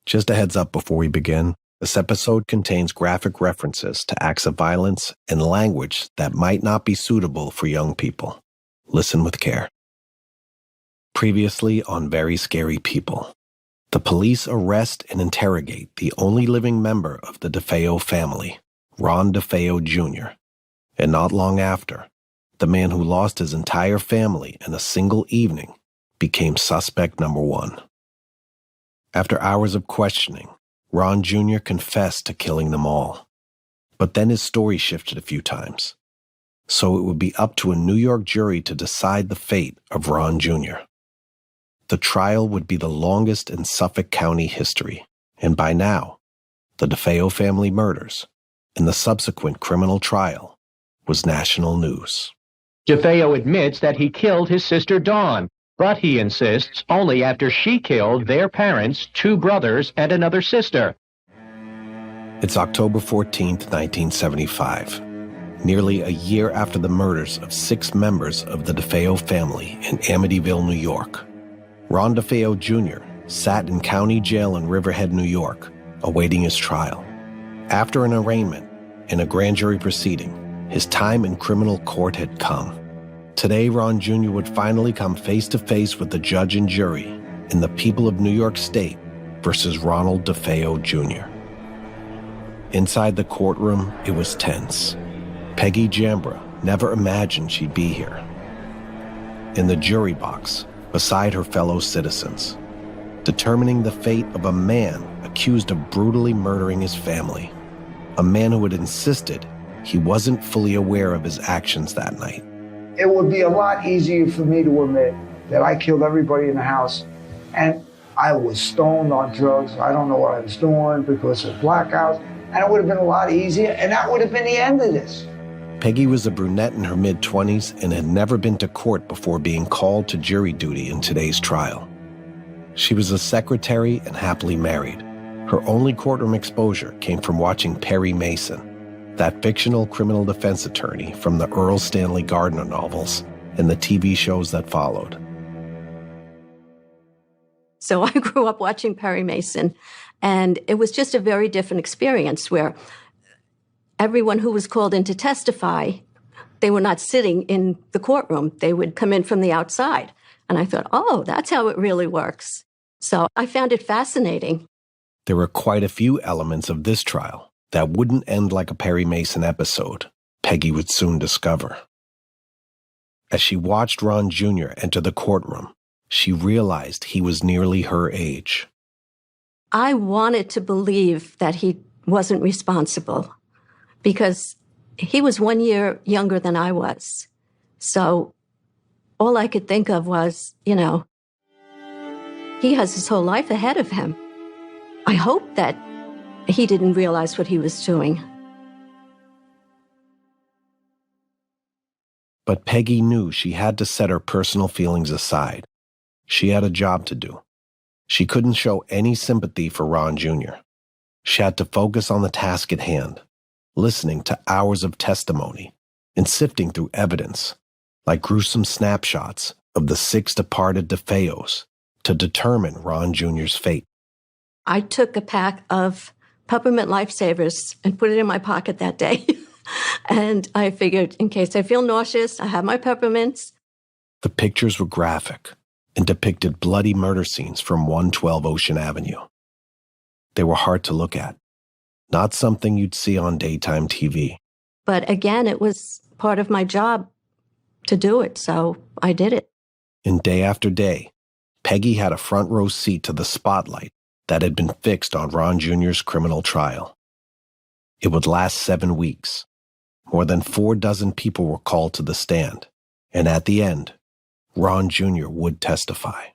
Just a heads up before we begin, this episode contains graphic references to acts of violence and language that might not be suitable for young people. Listen with care. Previously on Very Scary People, the police arrest and interrogate the only living member of the DeFeo family, Ron DeFeo Jr., and not long after, the man who lost his entire family in a single evening became suspect number one. After hours of questioning, Ron Jr. confessed to killing them all. But then his story shifted a few times. So it would be up to a New York jury to decide the fate of Ron Jr. The trial would be the longest in Suffolk County history, and by now, the DeFeo family murders and the subsequent criminal trial was national news. DeFeo admits that he killed his sister Dawn, but he insists only after she killed their parents, two brothers, and another sister. It's October 14th, 1975, nearly a year after the murders of 6 members of the DeFeo family in Amityville, New York. Ron DeFeo Jr. sat in county jail in Riverhead, New York, awaiting his trial. After an arraignment in a grand jury proceeding, his time in criminal court had come. Today, Ron Jr. would finally come face-to-face with the judge and jury in the people of New York State versus Ronald DeFeo Jr. Inside the courtroom, it was tense. Peggy Jambra never imagined she'd be here. In the jury box, beside her fellow citizens, determining the fate of a man accused of brutally murdering his family, a man who had insisted he wasn't fully aware of his actions that night. It would be a lot easier for me to admit that I killed everybody in the house and I was stoned on drugs. I don't know what I was doing because of blackouts. And it would have been a lot easier, and that would have been the end of this. Peggy was a brunette in her mid-20s and had never been to court before being called to jury duty in today's trial. She was a secretary and happily married. Her only courtroom exposure came from watching Perry Mason, that fictional criminal defense attorney from the Earl Stanley Gardner novels and the TV shows that followed. So I grew up watching Perry Mason, and it was just a very different experience where everyone who was called in to testify, they were not sitting in the courtroom. They would come in from the outside. And I thought, oh, that's how it really works. So I found it fascinating. There were quite a few elements of this trial that wouldn't end like a Perry Mason episode, Peggy would soon discover. As she watched Ron Jr. enter the courtroom, she realized he was nearly her age. I wanted to believe that he wasn't responsible because he was 1 year younger than I was. So all I could think of was, he has his whole life ahead of him. I hope that he didn't realize what he was doing. But Peggy knew she had to set her personal feelings aside. She had a job to do. She couldn't show any sympathy for Ron Jr. She had to focus on the task at hand, listening to hours of testimony and sifting through evidence, like gruesome snapshots of the 6 departed DeFeos, to determine Ron Jr.'s fate. I took a pack of peppermint lifesavers and put it in my pocket that day. And I figured, in case I feel nauseous, I have my peppermints. The pictures were graphic and depicted bloody murder scenes from 112 Ocean Avenue. They were hard to look at, not something you'd see on daytime TV. But again, it was part of my job to do it, so I did it. And day after day, Peggy had a front row seat to the spotlight that had been fixed on Ron Jr.'s criminal trial. It would last 7 weeks. More than 4 dozen people were called to the stand, and at the end, Ron Jr. would testify.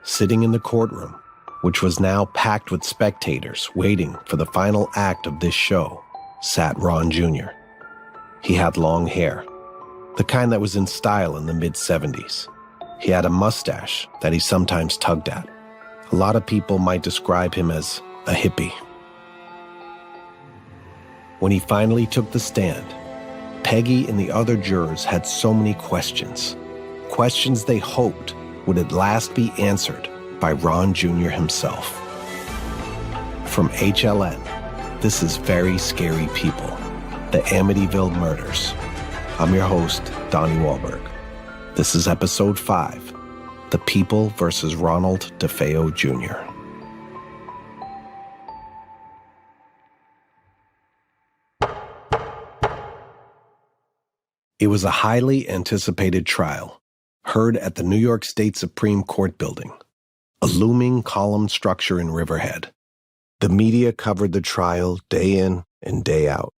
Sitting in the courtroom, which was now packed with spectators waiting for the final act of this show, sat Ron Jr. He had long hair, the kind that was in style in the mid-70s. He had a mustache that he sometimes tugged at. A lot of people might describe him as a hippie. When he finally took the stand, Peggy and the other jurors had so many questions. Questions they hoped would at last be answered by Ron Jr. himself. From HLN, this is Very Scary People, the Amityville Murders. I'm your host, Donnie Wahlberg. This is Episode 5, The People versus Ronald DeFeo Jr. It was a highly anticipated trial, heard at the New York State Supreme Court building, a looming column structure in Riverhead. The media covered the trial day in and day out.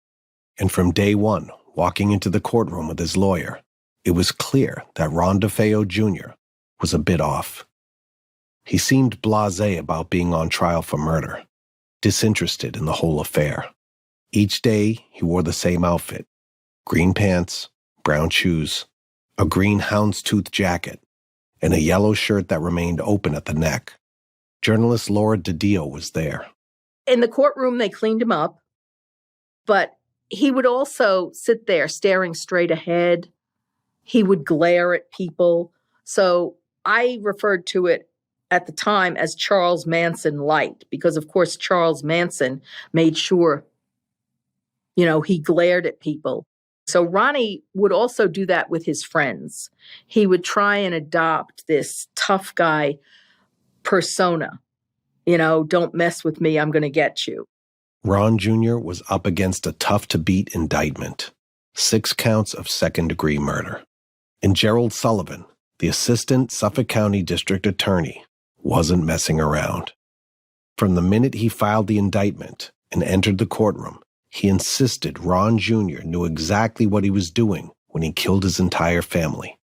And from day one, walking into the courtroom with his lawyer, it was clear that Ron DeFeo Jr. was a bit off. He seemed blasé about being on trial for murder, disinterested in the whole affair. Each day, he wore the same outfit: green pants, brown shoes, a green houndstooth jacket, and a yellow shirt that remained open at the neck. Journalist Laura DiDio was there. In the courtroom, they cleaned him up, but he would also sit there staring straight ahead. He would glare at people. So I referred to it at the time as Charles Manson light, because of course Charles Manson made sure, he glared at people. So Ronnie would also do that with his friends. He would try and adopt this tough guy persona. Don't mess with me, I'm going to get you. Ron Jr. was up against a tough-to-beat indictment, 6 counts of second-degree murder. And Gerald Sullivan, the assistant Suffolk County District Attorney, wasn't messing around. From the minute he filed the indictment and entered the courtroom, he insisted Ron Jr. knew exactly what he was doing when he killed his entire family.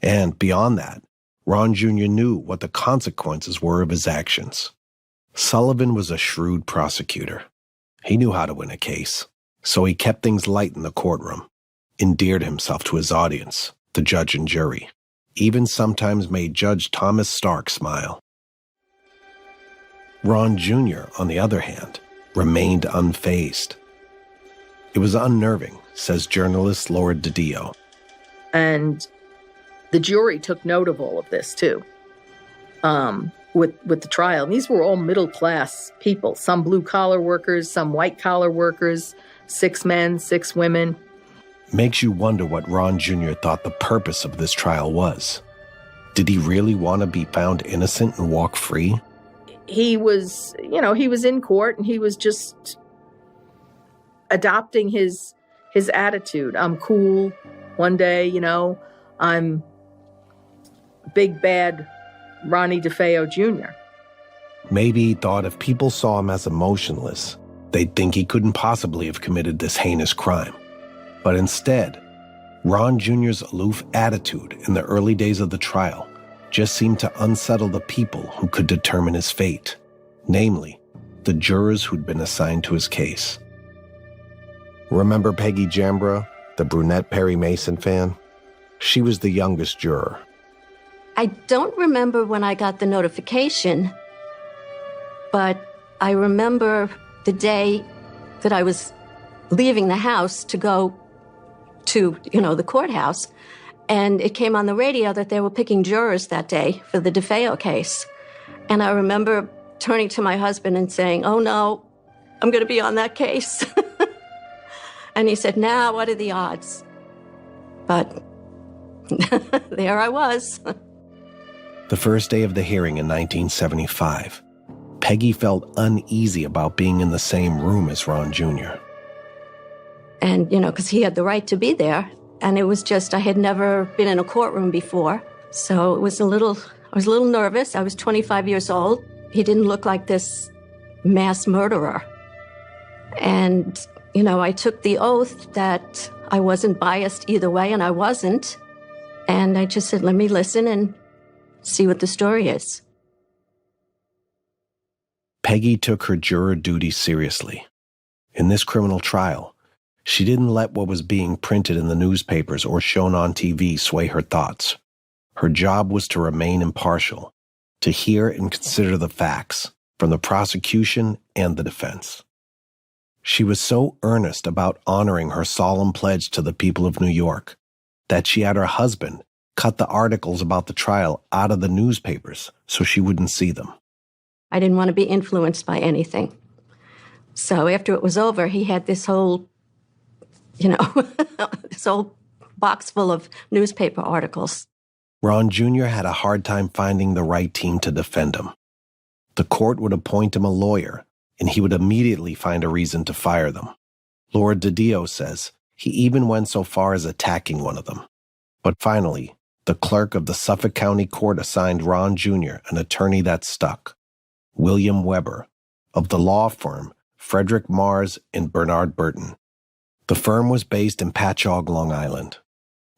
And beyond that, Ron Jr. knew what the consequences were of his actions. Sullivan was a shrewd prosecutor. He knew how to win a case, so he kept things light in the courtroom, endeared himself to his audience, the judge and jury, even sometimes made Judge Thomas Stark smile. Ron Jr., on the other hand, remained unfazed. It was unnerving, says journalist Laura DiDio. And the jury took note of all of this, too, with the trial. And these were all middle-class people, some blue-collar workers, some white-collar workers, 6 men, 6 women. Makes you wonder what Ron Jr. thought the purpose of this trial was. Did he really want to be found innocent and walk free? He was, he was in court and he was just adopting his attitude. I'm cool. One day, I'm big bad Ronnie DeFeo Jr. Maybe he thought if people saw him as emotionless, they'd think he couldn't possibly have committed this heinous crime. But instead, Ron Jr.'s aloof attitude in the early days of the trial just seemed to unsettle the people who could determine his fate, namely, the jurors who'd been assigned to his case. Remember Peggy Jambra, the brunette Perry Mason fan? She was the youngest juror. I don't remember when I got the notification, but I remember the day that I was leaving the house to go to, the courthouse, and it came on the radio that they were picking jurors that day for the DeFeo case. And I remember turning to my husband and saying, "Oh no, I'm going to be on that case." And he said, "Now, what are the odds?" But there I was. The first day of the hearing in 1975, Peggy felt uneasy about being in the same room as Ron Jr. And, because he had the right to be there. And it was just, I had never been in a courtroom before. So I was a little nervous. I was 25 years old. He didn't look like this mass murderer. And, I took the oath that I wasn't biased either way, and I wasn't. And I just said, let me listen and see what the story is. Peggy took her juror duty seriously. In this criminal trial, she didn't let what was being printed in the newspapers or shown on TV sway her thoughts. Her job was to remain impartial, to hear and consider the facts from the prosecution and the defense. She was so earnest about honoring her solemn pledge to the people of New York that she had her husband cut the articles about the trial out of the newspapers so she wouldn't see them. I didn't want to be influenced by anything. So after it was over, he had this whole, this whole box full of newspaper articles. Ron Jr. had a hard time finding the right team to defend him. The court would appoint him a lawyer, and he would immediately find a reason to fire them. Laura DiDio says he even went so far as attacking one of them. But finally, the clerk of the Suffolk County Court assigned Ron Jr. an attorney that stuck, William Weber, of the law firm Frederick Mars and Bernard Burton. The firm was based in Patchogue, Long Island.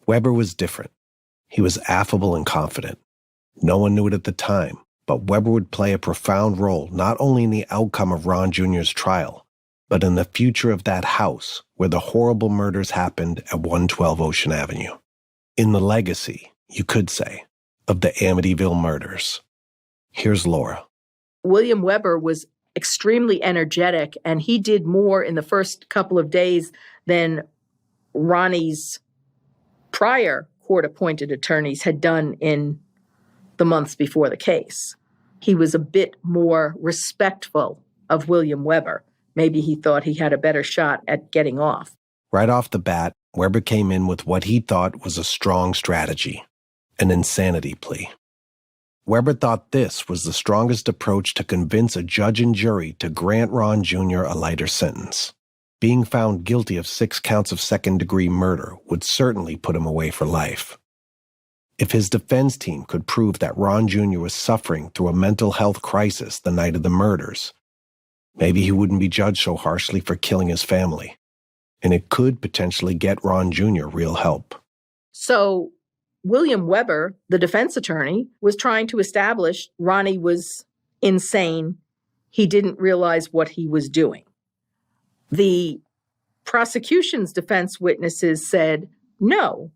Weber was different. He was affable and confident. No one knew it at the time, but Weber would play a profound role not only in the outcome of Ron Jr.'s trial, but in the future of that house where the horrible murders happened at 112 Ocean Avenue. In the legacy, you could say, of the Amityville murders. Here's Laura. William Weber was extremely energetic, and he did more in the first couple of days than Ronnie's prior court-appointed attorneys had done in the months before the case. He was a bit more respectful of William Weber. Maybe he thought he had a better shot at getting off. Right off the bat, Weber came in with what he thought was a strong strategy, an insanity plea. Weber thought this was the strongest approach to convince a judge and jury to grant Ron Jr. a lighter sentence. Being found guilty of 6 counts of second-degree murder would certainly put him away for life. If his defense team could prove that Ron Jr. was suffering through a mental health crisis the night of the murders, maybe he wouldn't be judged so harshly for killing his family, and it could potentially get Ron Jr. real help. So William Weber, the defense attorney, was trying to establish Ronnie was insane. He didn't realize what he was doing. The prosecution's defense witnesses said, no,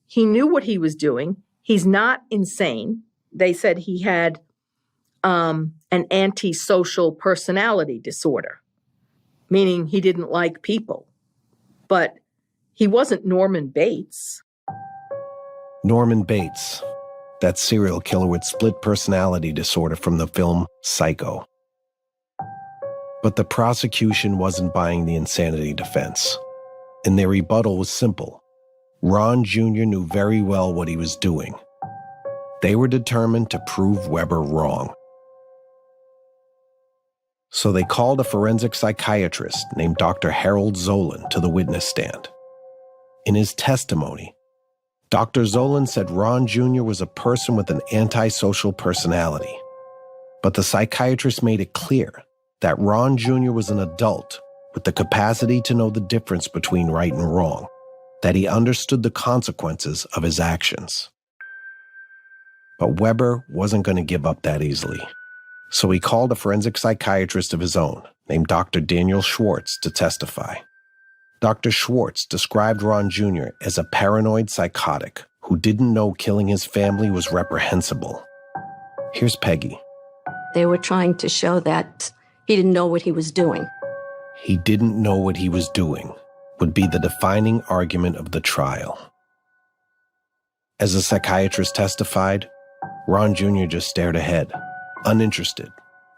he knew what he was doing. He's not insane. They said he had an antisocial personality disorder, meaning he didn't like people. But he wasn't Norman Bates. Norman Bates, that serial killer with split personality disorder from the film Psycho. But the prosecution wasn't buying the insanity defense, and their rebuttal was simple. Ron Jr. knew very well what he was doing. They were determined to prove Weber wrong. So they called a forensic psychiatrist named Dr. Harold Zolan to the witness stand. In his testimony, Dr. Zolan said Ron Jr. was a person with an antisocial personality. But the psychiatrist made it clear that Ron Jr. was an adult with the capacity to know the difference between right and wrong, that he understood the consequences of his actions. But Weber wasn't going to give up that easily. So he called a forensic psychiatrist of his own, named Dr. Daniel Schwartz, to testify. Dr. Schwartz described Ron Jr. as a paranoid psychotic who didn't know killing his family was reprehensible. Here's Peggy. They were trying to show that he didn't know what he was doing. He didn't know what he was doing would be the defining argument of the trial. As the psychiatrist testified, Ron Jr. just stared ahead, uninterested,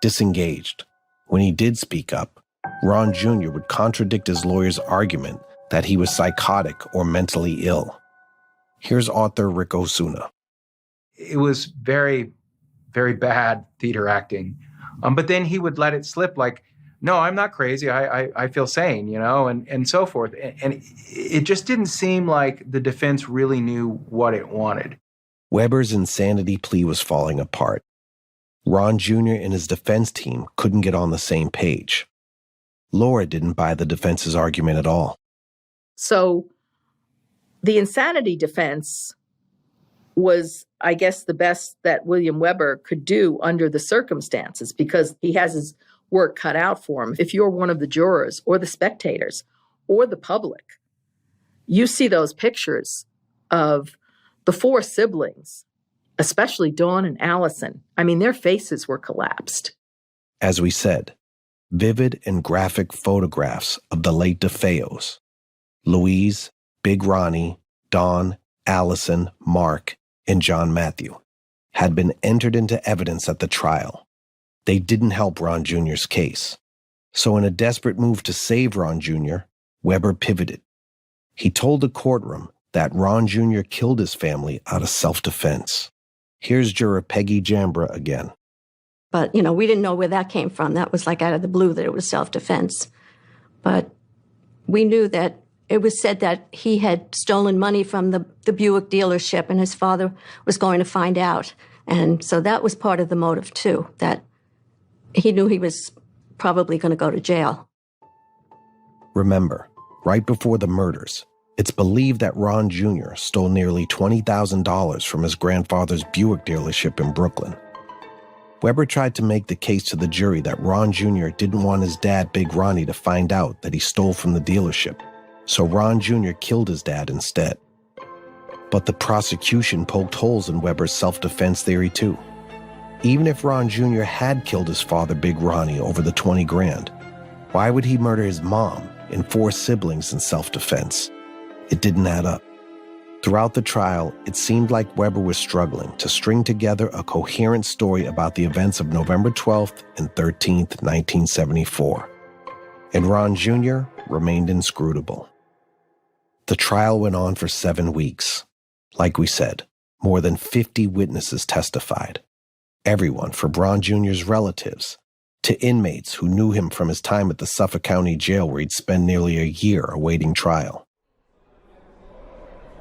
disengaged. When he did speak up, Ron Jr. would contradict his lawyer's argument that he was psychotic or mentally ill. Here's author Rick Osuna. It was very, very bad theater acting. But then he would let it slip like, no, I'm not crazy. I feel sane, and so forth. And it just didn't seem like the defense really knew what it wanted. Weber's insanity plea was falling apart. Ron Jr. and his defense team couldn't get on the same page. Laura didn't buy the defense's argument at all. So the insanity defense was, I guess, the best that William Weber could do under the circumstances, because he has his work cut out for him. If you're one of the jurors or the spectators or the public, you see those pictures of the 4 siblings, especially Dawn and Allison. I mean, their faces were collapsed. As we said, vivid and graphic photographs of the late DeFeos, Louise, Big Ronnie, Dawn, Allison, Mark, and John Matthew, had been entered into evidence at the trial. They didn't help Ron Jr.'s case. So in a desperate move to save Ron Jr., Weber pivoted. He told the courtroom that Ron Jr. killed his family out of self-defense. Here's juror Peggy Jambra again. But, we didn't know where that came from. That was like out of the blue that it was self-defense. But we knew that it was said that he had stolen money from the Buick dealership and his father was going to find out. And so that was part of the motive, too, that he knew he was probably going to go to jail. Remember, right before the murders, it's believed that Ron Jr. stole nearly $20,000 from his grandfather's Buick dealership in Brooklyn. Weber tried to make the case to the jury that Ron Jr. didn't want his dad, Big Ronnie, to find out that he stole from the dealership, so Ron Jr. killed his dad instead. But the prosecution poked holes in Weber's self-defense theory too. Even if Ron Jr. had killed his father, Big Ronnie, over the $20,000, why would he murder his mom and 4 siblings in self-defense? It didn't add up. Throughout the trial, it seemed like Weber was struggling to string together a coherent story about the events of November 12th and 13th, 1974. And Ron Jr. remained inscrutable. The trial went on for 7 weeks. Like we said, more than 50 witnesses testified. Everyone from Ron Jr.'s relatives to inmates who knew him from his time at the Suffolk County Jail where he'd spent nearly a year awaiting trial.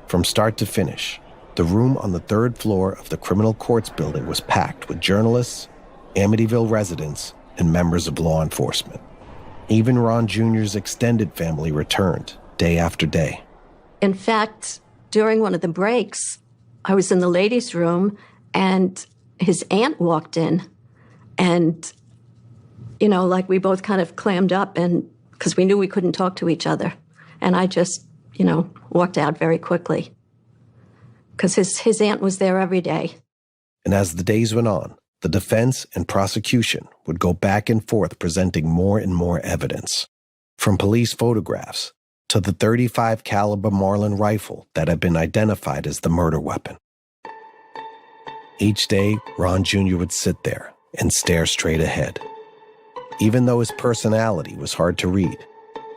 From start to finish, the room on the 3rd floor of the Criminal Courts building was packed with journalists, Amityville residents, and members of law enforcement. Even Ron Jr.'s extended family returned day after day. In fact, during one of the breaks, I was in the ladies' room and his aunt walked in and, like we both kind of clammed up and because we knew we couldn't talk to each other. And I just, walked out very quickly because his aunt was there every day. And as the days went on, the defense and prosecution would go back and forth presenting more and more evidence, from police photographs to the .35 caliber Marlin rifle that had been identified as the murder weapon. Each day, Ron Jr. would sit there and stare straight ahead. Even though his personality was hard to read,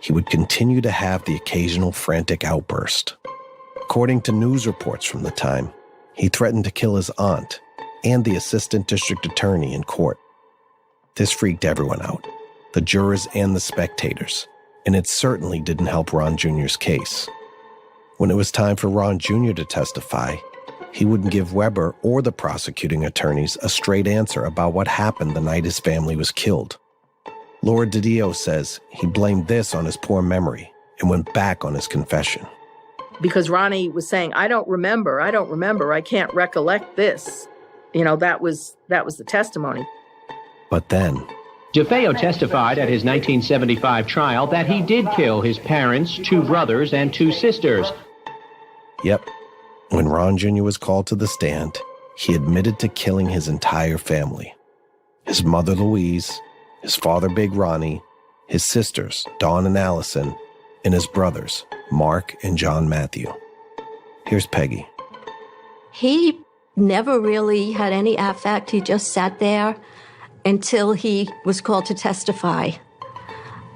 he would continue to have the occasional frantic outburst. According to news reports from the time, he threatened to kill his aunt and the assistant district attorney in court. This freaked everyone out, the jurors and the spectators, and it certainly didn't help Ron Jr.'s case. When it was time for Ron Jr. to testify, he wouldn't give Weber or the prosecuting attorneys a straight answer about what happened the night his family was killed. Laura DiDio says he blamed this on his poor memory and went back on his confession. Because Ronnie was saying, I don't remember, I can't recollect this. That was the testimony. But then, DeFeo testified at his 1975 trial that he did kill his parents, 2 brothers, and 2 sisters. Yep, when Ron Jr. was called to the stand, he admitted to killing his entire family. His mother, Louise, his father, Big Ronnie, his sisters, Dawn and Allison, and his brothers, Mark and John Matthew. Here's Peggy. He never really had any affect. He just sat there until he was called to testify.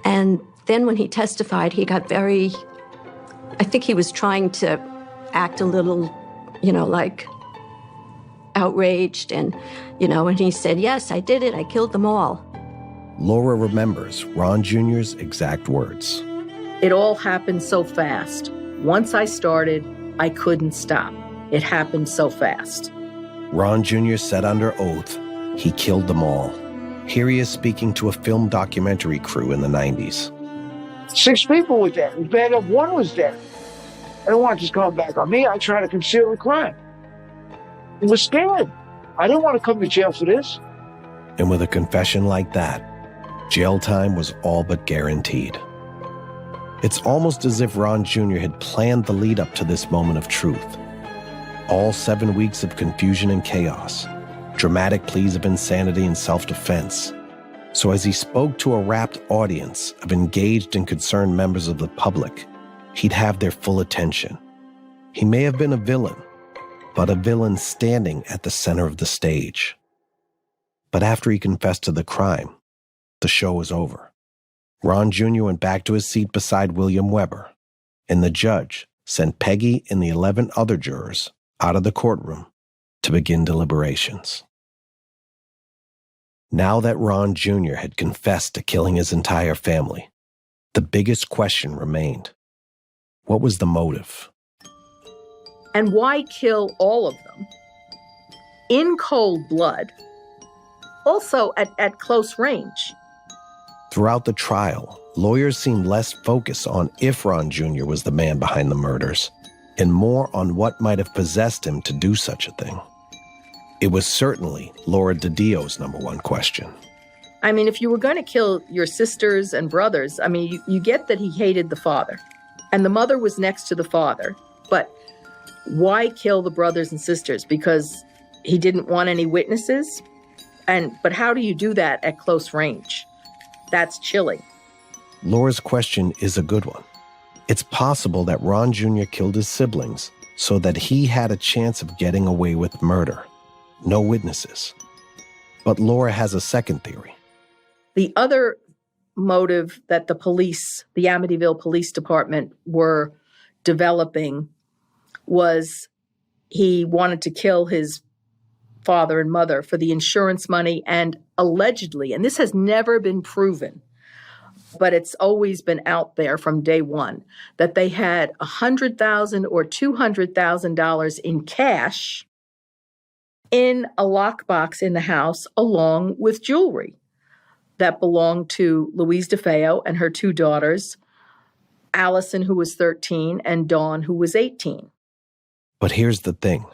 And then when he testified, he got I think he was trying to act a little, like outraged. And he said, yes, I did it. I killed them all. Laura remembers Ron Jr.'s exact words. It all happened so fast. Once I started, I couldn't stop. It happened so fast. Ron Jr. said under oath he killed them all. Here he is speaking to a film documentary crew in the 90s. 6 people were dead. It was bad if 1 was dead. I don't want this coming back on me. I try to conceal the crime. I was scared. I didn't want to come to jail for this. And with a confession like that, jail time was all but guaranteed. It's almost as if Ron Jr. had planned the lead up to this moment of truth. All 7 weeks of confusion and chaos, dramatic pleas of insanity and self-defense. So as he spoke to a rapt audience of engaged and concerned members of the public, he'd have their full attention. He may have been a villain, but a villain standing at the center of the stage. But after he confessed to the crime, the show was over. Ron Jr. went back to his seat beside William Weber, and the judge sent Peggy and the 11 other jurors out of the courtroom to begin deliberations. Now that Ron Jr. had confessed to killing his entire family, the biggest question remained. What was the motive? And why kill all of them in cold blood, also at close range? Throughout the trial, lawyers seemed less focused on if Ron Jr. was the man behind the murders and more on what might have possessed him to do such a thing. It was certainly Laura DiDio's number one question. I mean, if you were going to kill your sisters and brothers, I mean, you get that he hated the father. And the mother was next to the father. But why kill the brothers and sisters? Because he didn't want any witnesses? But how do you do that at close range? That's chilling. Laura's question is a good one. It's possible that Ron Jr. killed his siblings so that he had a chance of getting away with murder. No witnesses. But Laura has a second theory. The other motive that the police, the Amityville Police Department, were developing was he wanted to kill his father and mother for the insurance money, and allegedly, and this has never been proven, but it's always been out there from day one, that they had $100,000 or $200,000 in cash in a lockbox in the house, along with jewelry that belonged to Louise DeFeo and her two daughters, Allison, who was 13, and Dawn, who was 18. But here's the thing.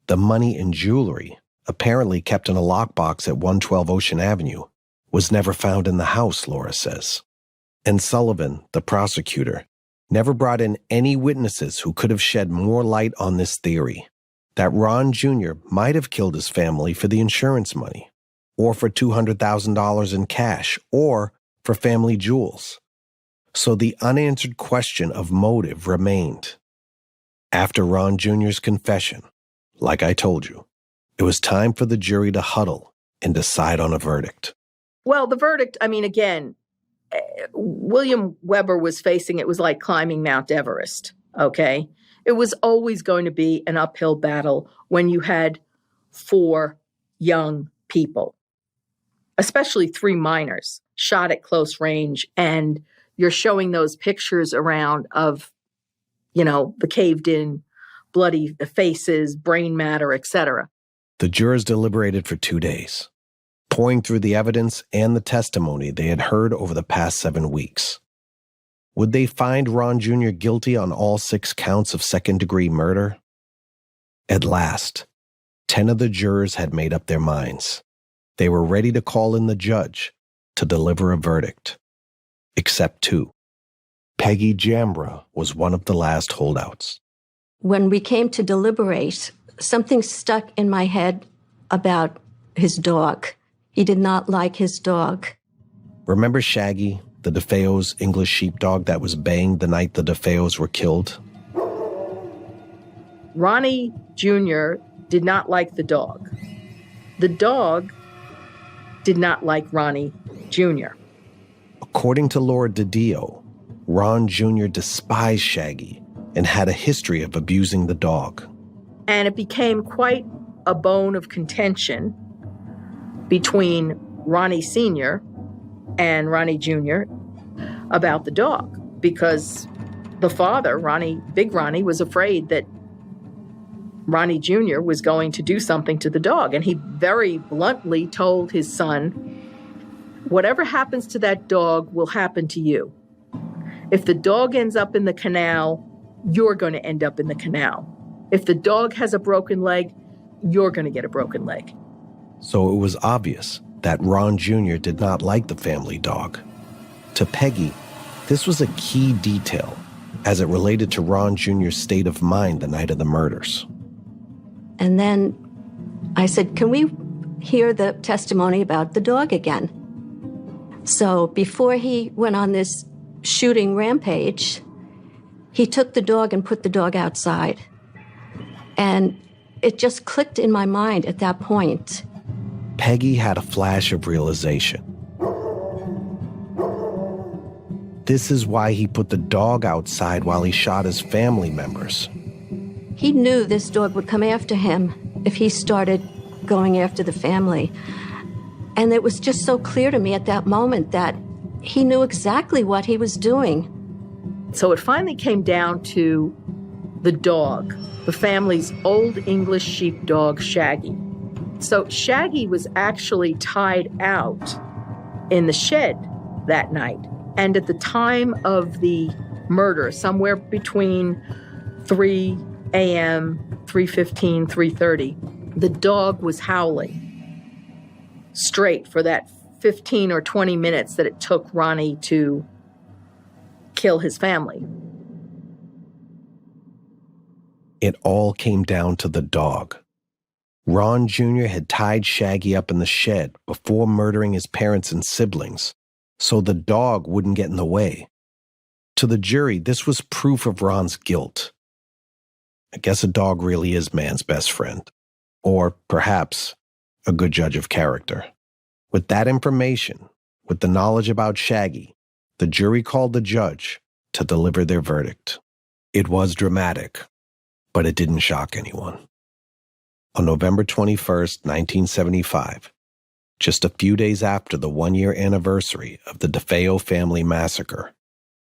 The money and jewelry, apparently kept in a lockbox at 112 Ocean Avenue, was never found in the house, Laura says. And Sullivan, the prosecutor, never brought in any witnesses who could have shed more light on this theory, that Ron Jr. might have killed his family for the insurance money, or for $200,000 in cash, or for family jewels. So the unanswered question of motive remained. After Ron Jr.'s confession, like I told you, it was time for the jury to huddle and decide on a verdict. Well, the verdict, I mean, again, William Weber was facing, it was like climbing Mount Everest, okay? It was always going to be an uphill battle when you had 4 young people, especially 3 minors, shot at close range, and you're showing those pictures around of, the caved-in, bloody faces, brain matter, etc. The jurors deliberated for 2 days, pouring through the evidence and the testimony they had heard over the past 7 weeks. Would they find Ron Jr. guilty on all 6 counts of second-degree murder? At last, 10 of the jurors had made up their minds. They were ready to call in the judge to deliver a verdict. Except 2. Peggy Jambra was one of the last holdouts. When we came to deliberate, something stuck in my head about his dog. He did not like his dog. Remember Shaggy, the DeFeo's English sheepdog that was baying the night the DeFeos were killed? Ronnie Jr. did not like the dog. The dog did not like Ronnie Jr. According to Laura DiDio, Ron Jr. despised Shaggy and had a history of abusing the dog. And it became quite a bone of contention between Ronnie Sr. and Ronnie Jr. about the dog, because the father, Big Ronnie, was afraid that Ronnie Jr. was going to do something to the dog. And he very bluntly told his son, whatever happens to that dog will happen to you. If the dog ends up in the canal, you're going to end up in the canal. If the dog has a broken leg, you're going to get a broken leg. So it was obvious that Ron Jr. did not like the family dog. To Peggy, this was a key detail as it related to Ron Jr.'s state of mind the night of the murders. And then I said, can we hear the testimony about the dog again? So before he went on this shooting rampage, he took the dog and put the dog outside. And it just clicked in my mind at that point. Peggy had a flash of realization. This is why he put the dog outside while he shot his family members. He knew this dog would come after him if he started going after the family. And it was just so clear to me at that moment that he knew exactly what he was doing. So it finally came down to the dog, the family's old English sheepdog, Shaggy. So Shaggy was actually tied out in the shed that night. And at the time of the murder, somewhere between 3 a.m., 3:15, 3:30, the dog was howling straight for that 15 or 20 minutes that it took Ronnie to kill his family. It all came down to the dog. Ron Jr. had tied Shaggy up in the shed before murdering his parents and siblings, so the dog wouldn't get in the way. To the jury, this was proof of Ron's guilt. I guess a dog really is man's best friend, or perhaps a good judge of character. With that information, with the knowledge about Shaggy, the jury called the judge to deliver their verdict. It was dramatic, but it didn't shock anyone. On November 21st, 1975, just a few days after the one-year anniversary of the DeFeo family massacre,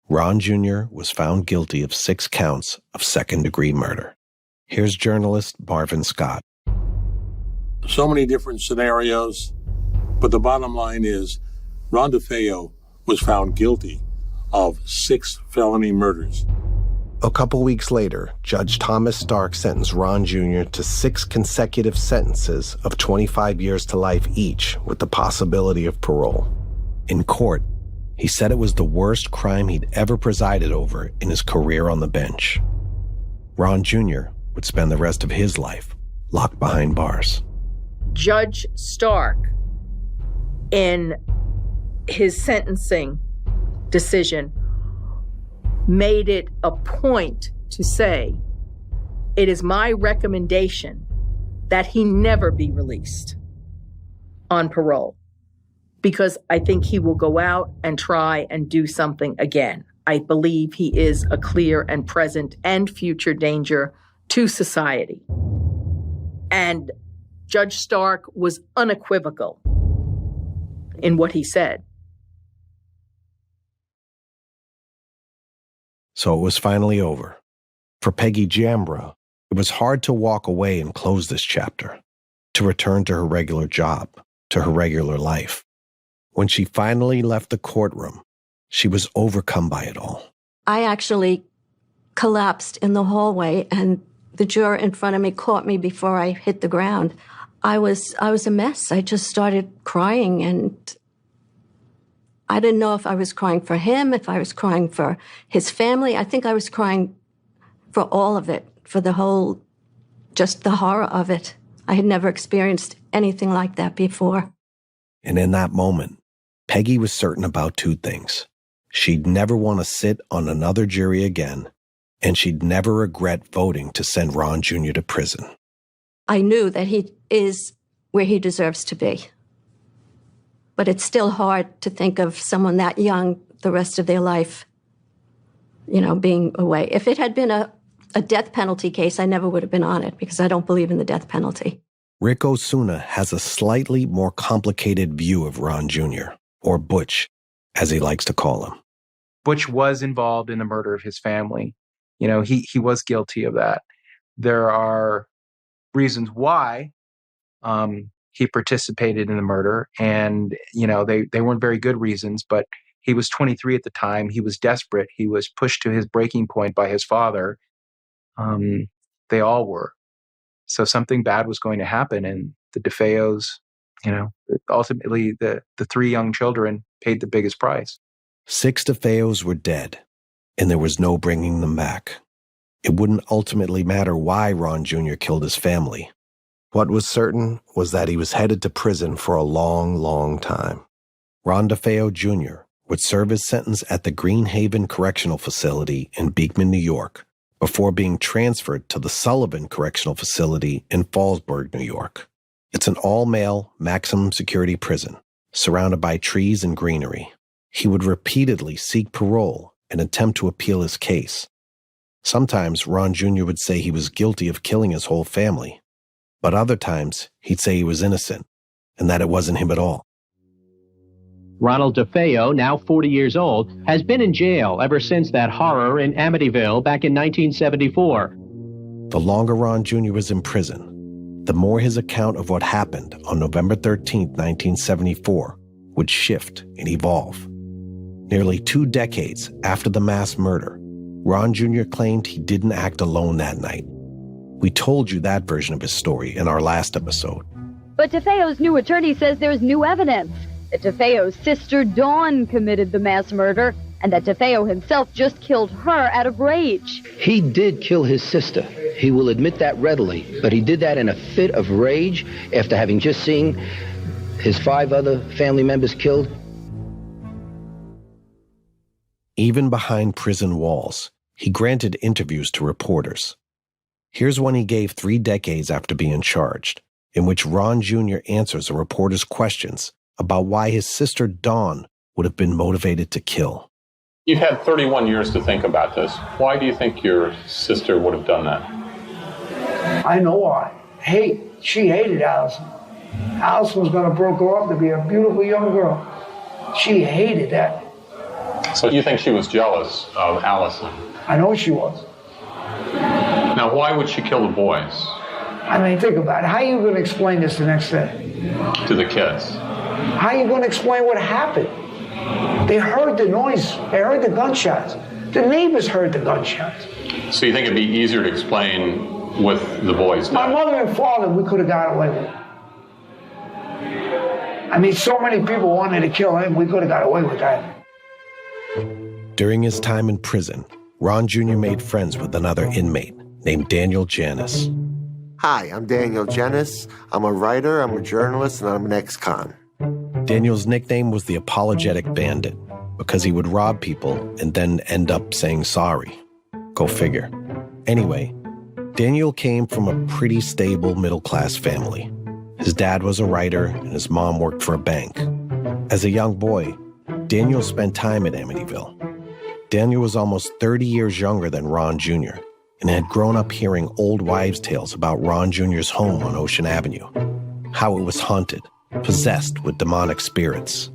Ron Jr. was found guilty of 6 counts of second-degree murder. Here's journalist Marvin Scott. So many different scenarios, but the bottom line is Ron DeFeo was found guilty of 6 felony murders. A couple weeks later, Judge Thomas Stark sentenced Ron Jr. to 6 consecutive sentences of 25 years to life each, with the possibility of parole. In court, he said it was the worst crime he'd ever presided over in his career on the bench. Ron Jr. would spend the rest of his life locked behind bars. Judge Stark, in his sentencing decision, made it a point to say, it is my recommendation that he never be released on parole, because I think he will go out and try and do something again. I believe he is a clear and present and future danger to society. And Judge Stark was unequivocal in what he said. So it was finally over. For Peggy Jambra, it was hard to walk away and close this chapter, to return to her regular job, to her regular life. When she finally left the courtroom, she was overcome by it all. I actually collapsed in the hallway, and the juror in front of me caught me before I hit the ground. I was a mess. I just started crying, and I didn't know if I was crying for him, if I was crying for his family. I think I was crying for all of it, for the whole, just the horror of it. I had never experienced anything like that before. And in that moment, Peggy was certain about 2 things. She'd never want to sit on another jury again, and she'd never regret voting to send Ron Jr. to prison. I knew that he is where he deserves to be. But it's still hard to think of someone that young the rest of their life, being away. If it had been a death penalty case, I never would have been on it, because I don't believe in the death penalty. Rick Osuna has a slightly more complicated view of Ron Jr., or Butch, as he likes to call him. Butch was involved in the murder of his family. He was guilty of that. There are reasons why he participated in the murder, and they weren't very good reasons, but he was 23 at the time. He was desperate. He was pushed to his breaking point by his father. They all were. So something bad was going to happen, and the DeFeos, ultimately the 3 young children paid the biggest price. 6 DeFeos were dead, and there was no bringing them back. It wouldn't ultimately matter why Ron Jr. killed his family. What was certain was that he was headed to prison for a long, long time. Ron DeFeo Jr. would serve his sentence at the Green Haven Correctional Facility in Beekman, New York, before being transferred to the Sullivan Correctional Facility in Fallsburg, New York. It's an all-male, maximum security prison, surrounded by trees and greenery. He would repeatedly seek parole and attempt to appeal his case. Sometimes Ron Jr. would say he was guilty of killing his whole family, but other times he'd say he was innocent and that it wasn't him at all. Ronald DeFeo, now 40 years old, has been in jail ever since that horror in Amityville back in 1974. The longer Ron Jr. was in prison, the more his account of what happened on November 13, 1974, would shift and evolve. Nearly 2 decades after the mass murder, Ron Jr. claimed he didn't act alone that night. We told you that version of his story in our last episode. But DeFeo's new attorney says there's new evidence that DeFeo's sister Dawn committed the mass murder and that DeFeo himself just killed her out of rage. He did kill his sister. He will admit that readily, but he did that in a fit of rage after having just seen his 5 other family members killed. Even behind prison walls, he granted interviews to reporters. Here's one he gave 3 decades after being charged, in which Ron Jr. answers a reporter's questions about why his sister Dawn would have been motivated to kill. You've had 31 years to think about this. Why do you think your sister would have done that? I know why. She hated Allison. Allison was going to grow up to be a beautiful young girl. She hated that. So you think she was jealous of Allison? I know she was. Now, why would she kill the boys? I mean, think about it. How are you going to explain this the next day? To the kids. How are you going to explain what happened? They heard the noise. They heard the gunshots. The neighbors heard the gunshots. So you think it'd be easier to explain with the boys' My death? mother and father, we could have got away with it. I mean, so many people wanted to kill him, we could have got away with that. During his time in prison, Ron Jr. made friends with another inmate named Daniel Janis. Hi, I'm Daniel Janis. I'm a writer, I'm a journalist, and I'm an ex-con. Daniel's nickname was the Apologetic Bandit because he would rob people and then end up saying sorry. Go figure. Anyway, Daniel came from a pretty stable middle-class family. His dad was a writer and his mom worked for a bank. As a young boy, Daniel spent time at Amityville. Daniel was almost 30 years younger than Ron Jr. and had grown up hearing old wives' tales about Ron Jr.'s home on Ocean Avenue, how it was haunted, possessed with demonic spirits.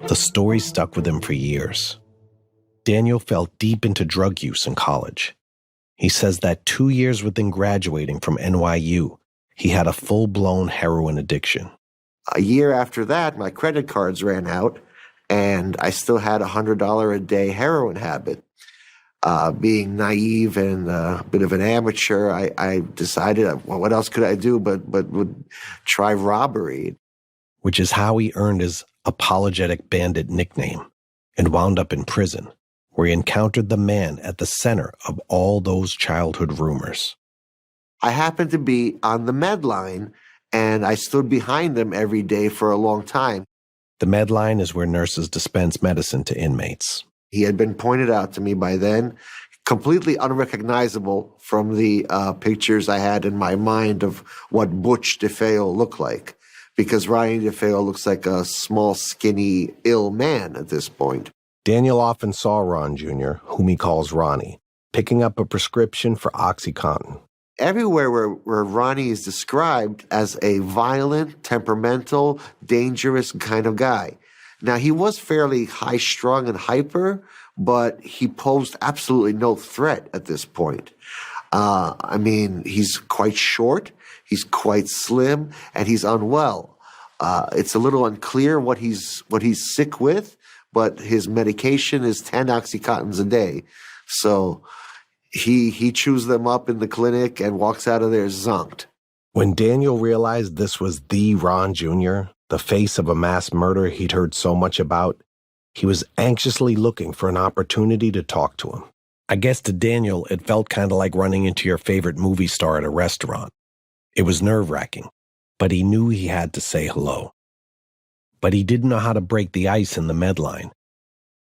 The story stuck with him for years. Daniel fell deep into drug use in college. He says that 2 years within graduating from NYU, he had a full-blown heroin addiction. A year after that, my credit cards ran out, and I still had a $100 a day heroin habit. Being naive and a bit of an amateur, I decided, well, what else could I do but would try robbery. Which is how he earned his Apologetic Bandit nickname and wound up in prison, where he encountered the man at the center of all those childhood rumors. I happened to be on the med line, and I stood behind him every day for a long time. The med line is where nurses dispense medicine to inmates. He had been pointed out to me by then, completely unrecognizable from the pictures I had in my mind of what Butch DeFeo looked like, because Ronnie DeFeo looks like a small, skinny, ill man at this point. Daniel often saw Ron Jr., whom he calls Ronnie, picking up a prescription for OxyContin. Everywhere where Ronnie is described as a violent, temperamental, dangerous kind of guy. Now, he was fairly high-strung and hyper, but he posed absolutely no threat at this point. I mean, he's quite short, he's quite slim, and he's unwell. It's a little unclear what he's sick with, but his medication is 10 OxyContins a day. So he chews them up in the clinic and walks out of there zonked. When Daniel realized this was the Ron Jr., the face of a mass murder he'd heard so much about, he was anxiously looking for an opportunity to talk to him. I guess to Daniel, it felt kind of like running into your favorite movie star at a restaurant. It was nerve-wracking, but he knew he had to say hello. But he didn't know how to break the ice in the med line.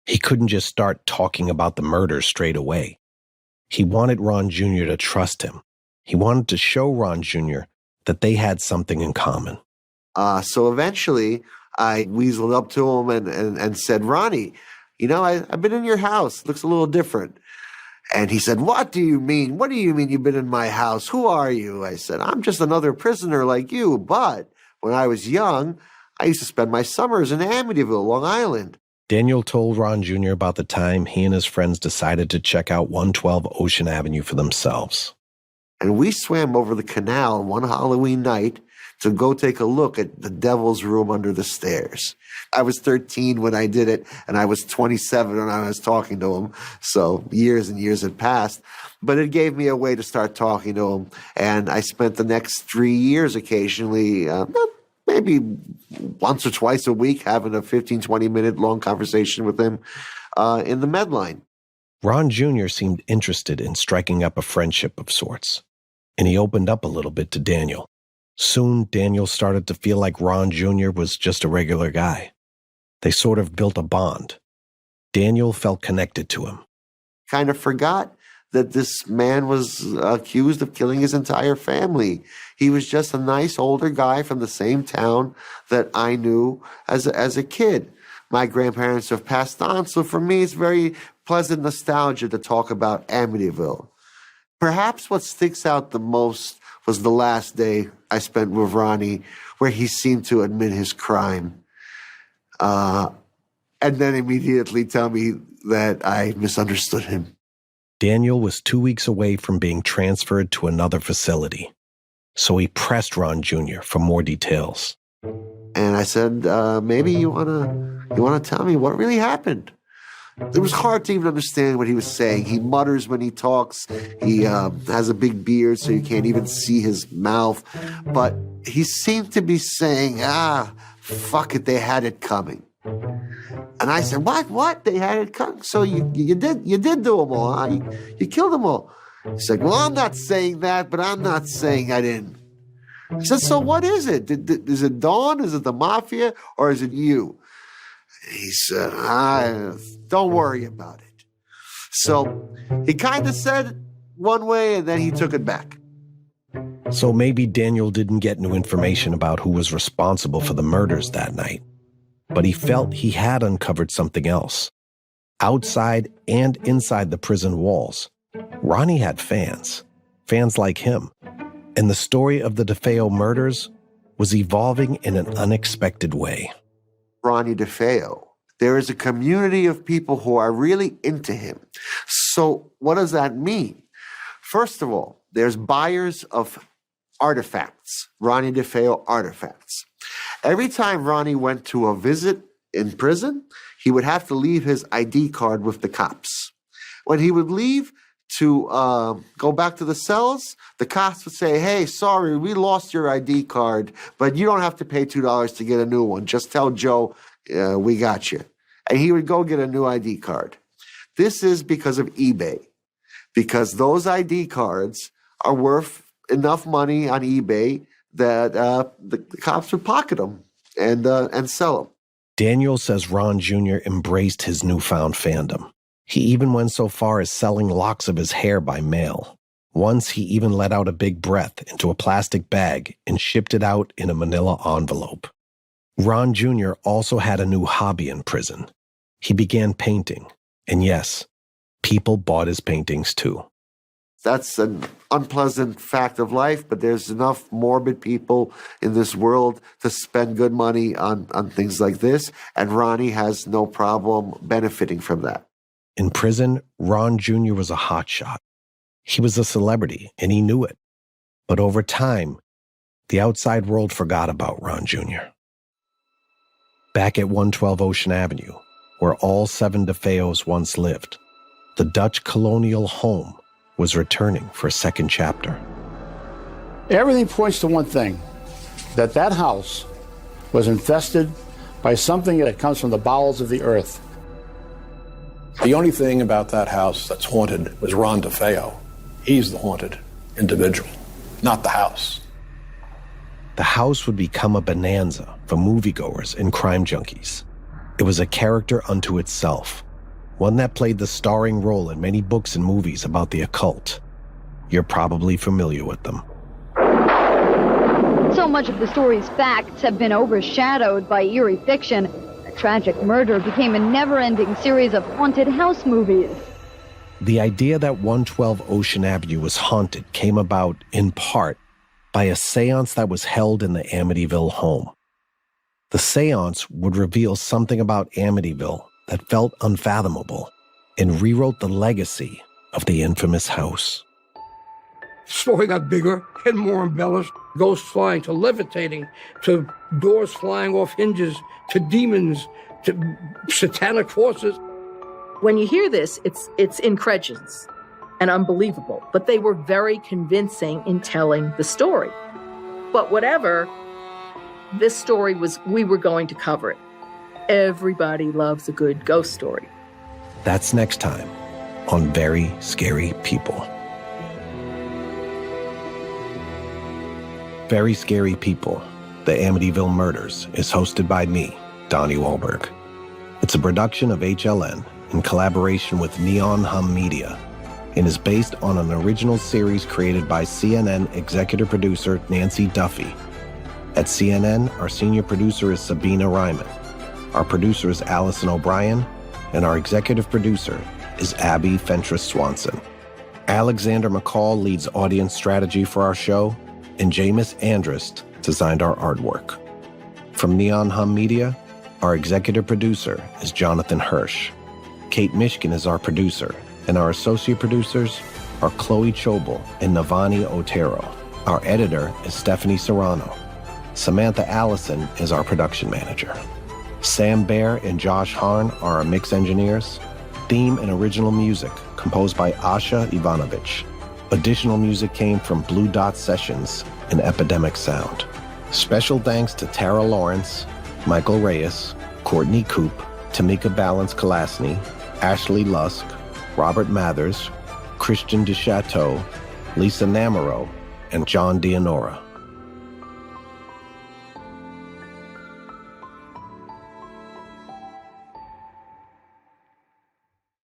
He couldn't just start talking about the murders straight away. He wanted Ron Jr. to trust him. He wanted to show Ron Jr. that they had something in common. So eventually, I weaseled up to him and said, Ronnie, I've been in your house. Looks a little different. And he said, what do you mean? What do you mean you've been in my house? Who are you? I said, I'm just another prisoner like you. But when I was young, I used to spend my summers in Amityville, Long Island. Daniel told Ron Jr. about the time he and his friends decided to check out 112 Ocean Avenue for themselves. And we swam over the canal one Halloween night to go take a look at the devil's room under the stairs. I was 13 when I did it, and I was 27 when I was talking to him. So years and years had passed. But it gave me a way to start talking to him. And I spent the next 3 years occasionally, maybe once or twice a week, having a 15, 20-minute long conversation with him in the Medline. Ron Jr. seemed interested in striking up a friendship of sorts, and he opened up a little bit to Daniel. Soon, Daniel started to feel like Ron Jr. was just a regular guy. They sort of built a bond. Daniel felt connected to him. Kind of forgot that this man was accused of killing his entire family. He was just a nice older guy from the same town that I knew as a kid. My grandparents have passed on, so for me it's very pleasant nostalgia to talk about Amityville. Perhaps what sticks out the most was the last day I spent with Ronnie, where he seemed to admit his crime. And then immediately tell me that I misunderstood him. Daniel was 2 weeks away from being transferred to another facility, so he pressed Ron Jr. for more details. And I said, maybe you wanna tell me what really happened? It was hard to even understand what he was saying. He mutters when he talks. He has a big beard, so you can't even see his mouth. But he seemed to be saying, fuck it, they had it coming. And I said, what? They had it coming? So you did do them all, huh? You killed them all. He's like, well, I'm not saying that, but I'm not saying I didn't. I said, so what is it? Is it Dawn? Is it the Mafia? Or is it you? He said, don't worry about it. So he kind of said one way, and then he took it back. So maybe Daniel didn't get new information about who was responsible for the murders that night. But he felt he had uncovered something else. Outside and inside the prison walls, Ronnie had fans like him. And the story of the DeFeo murders was evolving in an unexpected way. Ronnie DeFeo. There is a community of people who are really into him. So what does that mean? First of all, there's buyers of artifacts, Ronnie DeFeo artifacts. Every time Ronnie went to a visit in prison, he would have to leave his ID card with the cops. When he would leave to go back to the cells, the cops would say, hey, sorry, we lost your ID card, but you don't have to pay $2 to get a new one. Just tell Joe we got you. And he would go get a new ID card. This is because of eBay, because those ID cards are worth enough money on eBay that the cops would pocket them and sell them. Daniel says Ron Jr. embraced his newfound fandom. He even went so far as selling locks of his hair by mail. Once he even let out a big breath into a plastic bag and shipped it out in a manila envelope. Ron Jr. also had a new hobby in prison. He began painting. And yes, people bought his paintings too. That's an unpleasant fact of life, but there's enough morbid people in this world to spend good money on things like this, and Ronnie has no problem benefiting from that. In prison, Ron Jr. was a hotshot. He was a celebrity, and he knew it. But over time, the outside world forgot about Ron Jr. Back at 112 Ocean Avenue, where all 7 DeFeos once lived, the Dutch colonial home was returning for a second chapter. Everything points to one thing, that house was infested by something that comes from the bowels of the earth. The only thing about that house that's haunted was Ron DeFeo. He's the haunted individual, not the house. The house would become a bonanza for moviegoers and crime junkies. It was a character unto itself, one that played the starring role in many books and movies about the occult. You're probably familiar with them. So much of the story's facts have been overshadowed by eerie fiction. The tragic murder became a never-ending series of haunted house movies. The idea that 112 Ocean Avenue was haunted came about, in part, by a seance that was held in the Amityville home. The seance would reveal something about Amityville that felt unfathomable and rewrote the legacy of the infamous house. The story got bigger and more embellished. Ghosts flying to levitating, to doors flying off hinges, to demons, to satanic forces. When you hear this, it's incredulous and unbelievable, but they were very convincing in telling the story. But whatever, this story was, we were going to cover it. Everybody loves a good ghost story. That's next time on Very Scary People. Very Scary People, The Amityville Murders is hosted by me, Donnie Wahlberg. It's a production of HLN in collaboration with Neon Hum Media and is based on an original series created by CNN executive producer Nancy Duffy. At CNN, our senior producer is Sabina Ryman. Our producer is Allison O'Brien, and our executive producer is Abby Fentress Swanson. Alexander McCall leads audience strategy for our show, and Jameis Andrist designed our artwork. From Neon Hum Media, our executive producer is Jonathan Hirsch. Kate Mishkin is our producer, and our associate producers are Chloe Chobel and Navani Otero. Our editor is Stephanie Serrano. Samantha Allison is our production manager. Sam Baer and Josh Harn are our mix engineers. Theme and original music composed by Asha Ivanovich. Additional music came from Blue Dot Sessions and Epidemic Sound. Special thanks to Tara Lawrence, Michael Reyes, Courtney Coop, Tamika Balance-Kalasny, Ashley Lusk, Robert Mathers, Christian DeChateau, Lisa Namaro, and John Dianora.